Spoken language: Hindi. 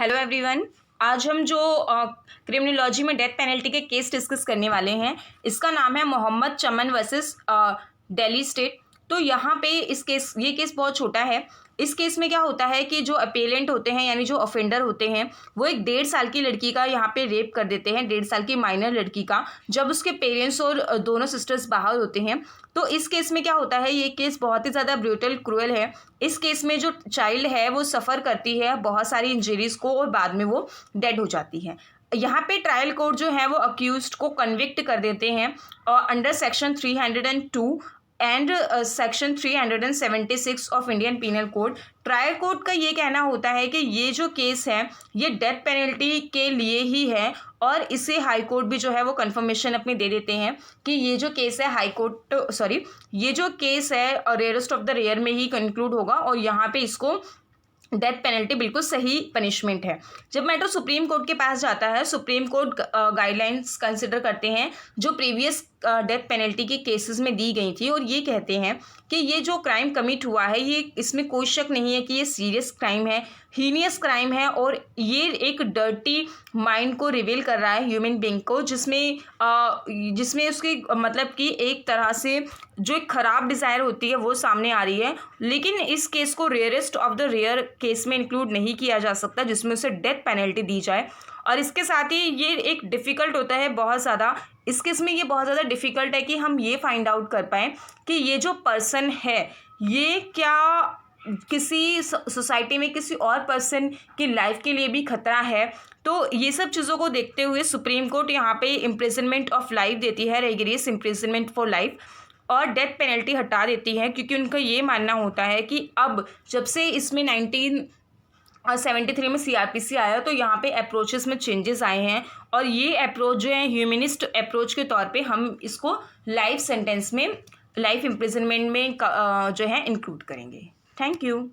Hello everyone. आज हम जो क्रिमिनोलॉजी में डेथ पेनल्टी के केस डिस्कस करने वाले हैं, इसका नाम है मोहम्मद चमन वर्सेस दिल्ली स्टेट। तो यहाँ पे ये केस बहुत छोटा है। इस केस में क्या होता है कि जो अपेलेंट होते हैं यानी जो ऑफेंडर होते हैं वो एक 1.5 साल की लड़की का यहाँ पे रेप कर देते हैं, 1.5 साल की माइनर लड़की का, जब उसके पेरेंट्स और दोनों सिस्टर्स बाहर होते हैं। तो इस केस में क्या होता है, ये केस बहुत ही ज़्यादा ब्रूटल क्रूअल है। इस केस में जो चाइल्ड है वो सफ़र करती है बहुत सारी इंजरीज को और बाद में वो डेड हो जाती है। यहाँ पे ट्रायल कोर्ट जो है वो अक्यूज्ड को कन्विक्ट कर देते हैं और under section 302 and section 376 of Indian penal code. Trial court का ये कहना होता है कि ये जो केस है ये डेथ पेनल्टी के लिए ही है और इसे हाई कोर्ट भी जो है वो कंफर्मेशन अपनी दे देते हैं कि ये जो केस है ये जो केस है रेयरेस्ट ऑफ द रेयर में ही कंक्लूड होगा और यहाँ पे इसको डेथ पेनल्टी बिल्कुल सही पनिशमेंट है। जब मैटर सुप्रीम कोर्ट के पास जाता है, सुप्रीम कोर्ट गाइडलाइंस कंसिडर करते हैं जो प्रीवियस डेथ पेनल्टी के केसेस में दी गई थी और ये कहते हैं कि ये जो क्राइम कमिट हुआ है ये इसमें कोई शक नहीं है कि ये सीरियस क्राइम है, हीनियस क्राइम है और ये एक डर्टी माइंड को रिवील कर रहा है ह्यूमन बीइंग को, जिसमें उसकी मतलब कि एक तरह से जो एक ख़राब डिज़ायर होती है वो सामने आ रही है। लेकिन इस केस को rarest of the rare case में इंक्लूड नहीं किया जा सकता जिसमें उसे डेथ पेनल्टी दी जाए। और इसके साथ ही ये एक डिफ़िकल्ट होता है बहुत ज़्यादा, इस केस में ये बहुत ज़्यादा डिफ़िकल्ट है कि हम ये फाइंड आउट कर पाएँ कि ये जो पर्सन है ये क्या किसी सोसाइटी में किसी और पर्सन की लाइफ के लिए भी खतरा है। तो ये सब चीज़ों को देखते हुए सुप्रीम कोर्ट यहाँ पे इम्प्रिजनमेंट ऑफ लाइफ देती है, रेगरियस इम्प्रिजनमेंट फॉर लाइफ, और डेथ पेनल्टी हटा देती है क्योंकि उनका ये मानना होता है कि अब जब से इसमें 1973 में CRPC आया तो यहाँ पे अप्रोचेस में चेंजेस आए हैं और ये अप्रोच जो है ह्यूमनिस्ट अप्रोच के तौर पे हम इसको लाइफ सेंटेंस में, लाइफ इम्प्रिजनमेंट में जो है इंक्लूड करेंगे। Thank you.